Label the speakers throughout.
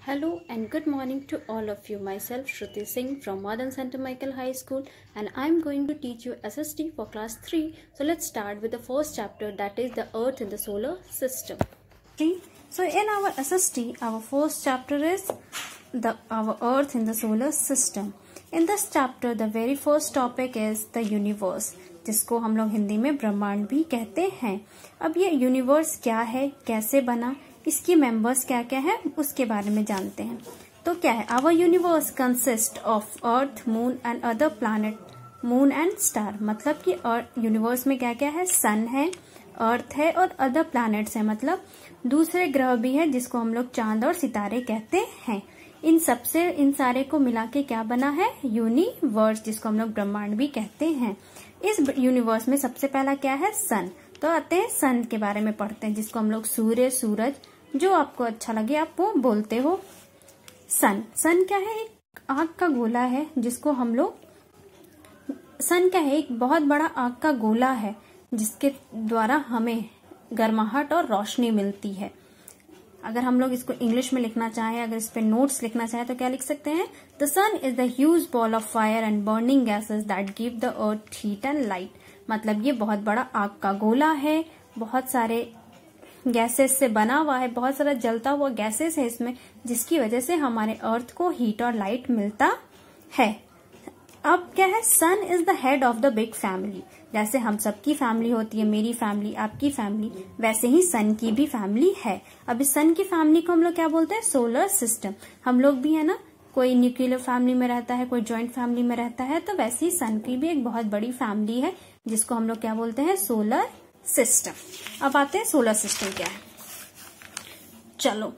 Speaker 1: Hello and good morning to all of you. Myself Shruti Singh from Modern St. Michael High School, and I'm going to teach you SST for class 3. So let's start with the first chapter, that is the Earth in the solar system. So in our SST, our first chapter is our Earth in the solar system. In this chapter, the very first topic is the universe, जिसको हम लोग हिंदी में ब्रह्मांड भी कहते हैं. अब ये यूनिवर्स क्या है, कैसे बना, इसकी मेंबर्स क्या क्या है, उसके बारे में जानते हैं. तो क्या है, our universe consist of earth, moon and other planet, moon and star. मतलब कि यूनिवर्स में क्या क्या है, सन है, अर्थ है और अदर प्लैनेट्स है, मतलब दूसरे ग्रह भी है जिसको हम लोग चांद और सितारे कहते हैं. इन सारे को मिला के क्या बना है, यूनिवर्स, जिसको हम लोग ब्रह्मांड भी कहते हैं. इस यूनिवर्स में सबसे पहला क्या है, सन. तो आते हैं सन के बारे में पढ़ते हैं, जिसको हम लोग सूर्य, सूरज, जो आपको अच्छा लगे आप वो बोलते हो. सन क्या है, एक आग का गोला है, जिसको हम लोग, सन क्या है, एक बहुत बड़ा आग का गोला है जिसके द्वारा हमें गर्माहट और रोशनी मिलती है. अगर हम लोग इसको इंग्लिश में लिखना चाहें, अगर इस पे नोट्स लिखना चाहें तो क्या लिख सकते हैं, the sun is the huge ball of fire and burning gases that give the earth heat and light. मतलब ये बहुत बड़ा आग का गोला है, बहुत सारे गैसेस से बना हुआ है, बहुत सारा जलता हुआ गैसेस है इसमें, जिसकी वजह से हमारे अर्थ को हीट और लाइट मिलता है. अब क्या है, sun is the head of the big family. जैसे हम सबकी फैमिली होती है, मेरी फैमिली, आपकी फैमिली, वैसे ही सन की भी फैमिली है. अब इस सन की फैमिली को हम लोग क्या बोलते हैं, सोलर सिस्टम. हम लोग भी है ना, कोई न्यूक्लियर फैमिली में रहता है, कोई जॉइंट फैमिली में रहता है, तो वैसे ही सन की भी एक बहुत बड़ी फैमिली है, जिसको हम लोग क्या बोलते हैं, सोलर सिस्टम. अब आते हैं सोलर सिस्टम क्या है. चलो,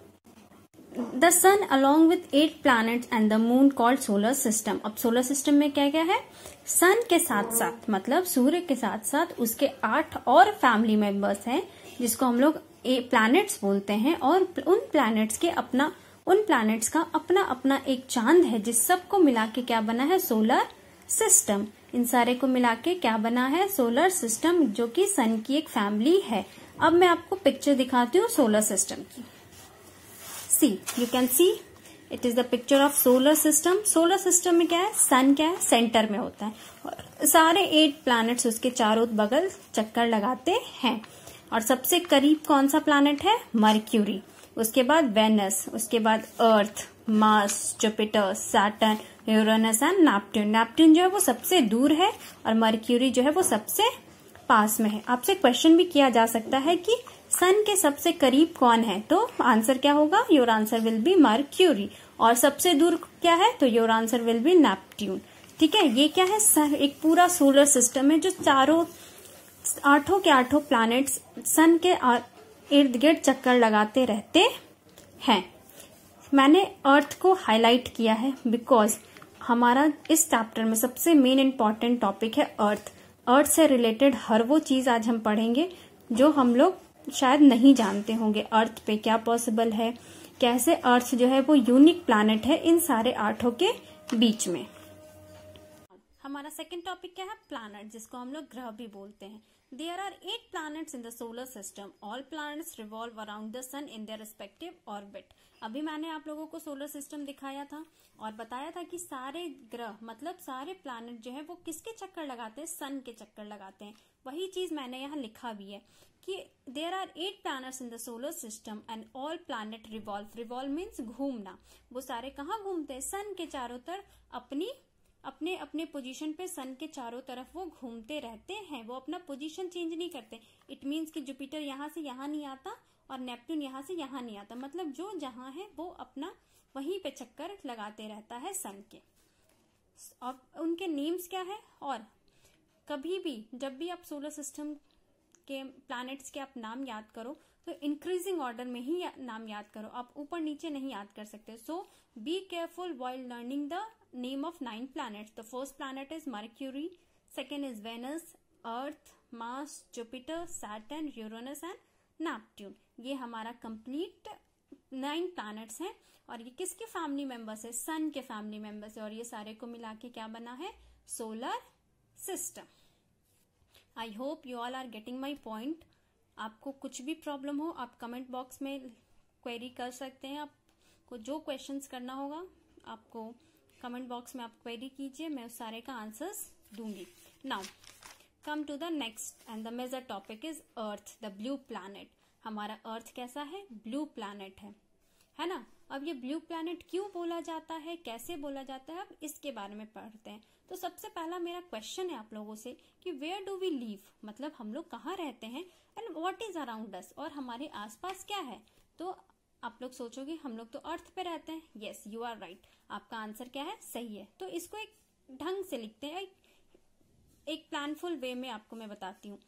Speaker 1: the sun along with 8 planets and the moon called solar system. अब सोलर सिस्टम में क्या क्या है, सन के साथ साथ, मतलब सूर्य के साथ साथ उसके 8 और फैमिली मेंबर्स हैं, जिसको हम लोग प्लैनेट्स बोलते हैं. और उन प्लैनेट्स का अपना अपना एक चांद है, जिस सबको मिला के क्या बना है, सोलर सिस्टम. इन सारे को मिला के क्या बना है, सोलर सिस्टम, जो कि सन की एक फैमिली है. अब मैं आपको पिक्चर दिखाती हूँ सोलर सिस्टम की. See, you can see, it is the picture of solar system. Solar system में क्या है, सन क्या है, सेंटर में होता है, और सारे 8 प्लैनेट्स उसके चारों बगल चक्कर लगाते हैं. और सबसे करीब कौन सा प्लैनेट है, मर्क्यूरी. उसके बाद वेनस, उसके बाद earth, Mars, Jupiter, Saturn, Uranus and Neptune. Neptune जो है वो सबसे दूर है और मर्क्यूरी जो है वो सबसे पास में है. आपसे क्वेश्चन भी किया जा सकता है कि सन के सबसे करीब कौन है, तो आंसर क्या होगा, your answer will be mercury. और सबसे दूर क्या है, तो your answer will be Neptune. ठीक है, ये क्या है, एक पूरा सोलर सिस्टम है, जो चारों 8 के 8 प्लैनेट्स सन के इर्द गिर्द चक्कर लगाते रहते हैं. मैंने अर्थ को हाईलाइट किया है बिकॉज हमारा इस चैप्टर में सबसे मेन इंपॉर्टेंट टॉपिक है अर्थ. अर्थ से रिलेटेड हर वो चीज आज हम पढ़ेंगे जो हम लोग शायद नहीं जानते होंगे. अर्थ पे क्या पॉसिबल है, कैसे अर्थ जो है वो यूनिक प्लैनेट है इन सारे 8 के बीच में. हमारा सेकंड टॉपिक क्या है, प्लैनेट, जिसको हम लोग ग्रह भी बोलते हैं. There are 8 planets in the solar system. All planets revolve around the sun in their respective orbit. अभी मैंने आप लोगों को सोलर सिस्टम दिखाया था और बताया था कि सारे ग्रह, मतलब सारे प्लैनेट जो है वो किसके चक्कर लगाते हैं, सन के चक्कर लगाते हैं. वही चीज मैंने यहाँ लिखा भी है कि there are 8 planets in the solar system and all planet revolve. Revolve means घूमना. वो सारे कहाँ घूमते हैं, सन के चारों तरफ, अपने अपने पोजीशन पे सन के चारों तरफ वो घूमते रहते हैं. वो अपना पोजीशन चेंज नहीं करते. इट मीन्स कि जुपिटर यहाँ से यहाँ नहीं आता और नेपट्यून यहाँ से यहाँ नहीं आता. मतलब जो जहाँ है वो अपना वहीं पे चक्कर लगाते रहता है सन के. अब उनके नेम्स क्या है, और कभी भी जब भी आप सोलर सिस्टम के प्लैनेट्स के आप नाम याद करो तो इंक्रीजिंग ऑर्डर में ही नाम याद करो, आप ऊपर नीचे नहीं याद कर सकते. So be careful while learning the name of 9 planets. The first planet is Mercury, second is Venus, Earth, Mars, Jupiter, Saturn, Uranus and Neptune. ये हमारा कंप्लीट 9 planets हैं और ये किसके फैमिली मेंबर्स है, सन के फैमिली मेंबर्स है. और ये सारे को मिला के क्या बना है, solar system. I hope you all are getting my point. आपको कुछ भी प्रॉब्लम हो आप कमेंट बॉक्स में क्वेरी कर सकते हैं, आप को जो क्वेश्चंस करना होगा आपको कमेंट बॉक्स में आप क्वेरी कीजिए, मैं उस सारे का आंसर्स दूंगी। Now come to the next and the major topic is earth, the blue planet. हमारा अर्थ कैसा है? ब्लू प्लैनेट है ना। अब ये ब्लू प्लैनेट क्यों बोला जाता है, कैसे बोला जाता है, अब इसके बारे में पढ़ते हैं। तो सबसे पहला मेरा क्वेश्चन है आप लोगों से कि वेयर डू वी लीव, मतलब हम लोग कहाँ रहते हैं, and what is around us, और हमारे आसपास क्या है। तो आप लोग सोचोगे हम लोग तो अर्थ पे रहते हैं। यस, यू आर राइट, आपका आंसर क्या है? सही है। तो इसको एक ढंग से लिखते हैं, एक प्लानफुल वे में आपको मैं बताती हूँ।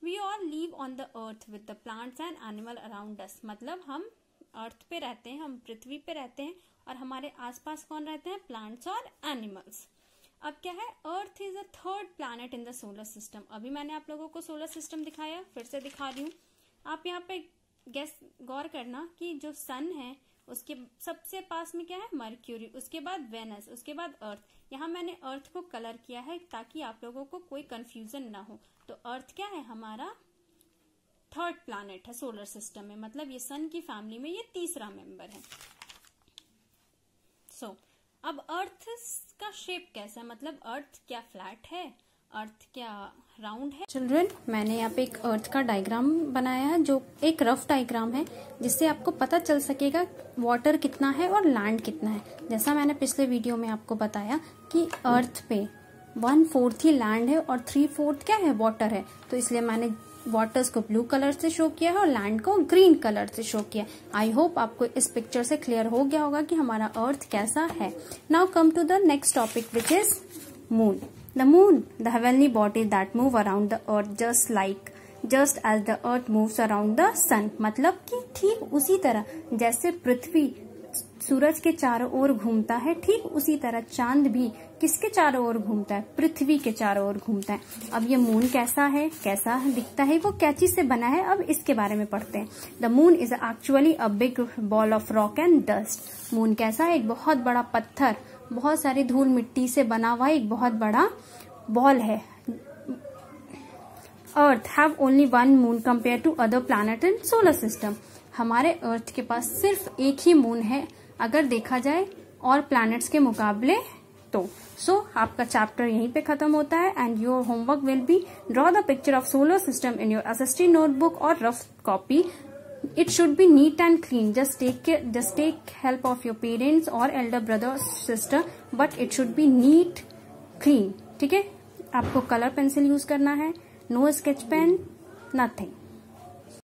Speaker 1: We all live on the earth with the plants and animal around us, मतलब हम अर्थ पे रहते हैं, हम पृथ्वी पे रहते हैं, और हमारे आसपास कौन रहते हैं? प्लांट्स और एनिमल्स। अब क्या है? Earth is a third planet in the solar system. अभी मैंने आप लोगों को सोलर सिस्टम दिखाया, फिर से दिखा रही हूँ। आप यहाँ पे गौर करना कि जो सन है उसके सबसे पास में क्या है? मर्क्यूरी, उसके बाद वेनस, उसके बाद अर्थ। यहाँ मैंने अर्थ को कलर किया है ताकि आप लोगों को कोई कंफ्यूजन ना हो। तो अर्थ क्या है? हमारा थर्ड प्लैनेट है सोलर सिस्टम में, मतलब ये सन की फैमिली में ये तीसरा मेंबर है। सो अब अर्थ का शेप कैसा है, मतलब अर्थ क्या फ्लैट है, अर्थ क्या राउंड है। चिल्ड्रन, मैंने यहाँ पे एक अर्थ का डायग्राम बनाया है, जो एक रफ डायग्राम है, जिससे आपको पता चल सकेगा वाटर कितना है और लैंड कितना है। जैसा मैंने पिछले वीडियो में आपको बताया कि अर्थ पे 1/4 ही लैंड है और 3/4 क्या है? वाटर है। तो इसलिए मैंने वाटर्स को ब्लू कलर से शो किया है और लैंड को ग्रीन कलर से शो किया। आई होप आपको इस पिक्चर से क्लियर हो गया होगा कि हमारा अर्थ कैसा है। Now come to the next topic which is moon. The moon, the heavenly body that move around the earth just as the earth moves around the sun, मतलब कि ठीक उसी तरह जैसे पृथ्वी सूरज के चारों ओर घूमता है, ठीक उसी तरह चांद भी किसके चारों ओर घूमता है? पृथ्वी के चारों ओर घूमता है। अब ये मून कैसा है, कैसा दिखता है, वो क्या चीज से बना है, अब इसके बारे में पढ़ते हैं। The moon is actually a big ball of rock and dust. Moon कैसा है? एक बहुत बड़ा पत्थर, बहुत सारी धूल मिट्टी से बना हुआ एक बहुत बड़ा बॉल है। Earth have only one moon compare to other planet in solar system. हमारे अर्थ के पास सिर्फ एक ही मून है अगर देखा जाए और प्लैनेट्स के मुकाबले तो। सो आपका चैप्टर यहीं पे खत्म होता है and your homework will be draw the picture of solar system in your SST notebook और rough copy. It should be neat and clean. Just take help of your parents or elder brother or sister, but it should be neat, clean. ठीक है? आपको colour pencil use करना है, no sketch pen, nothing.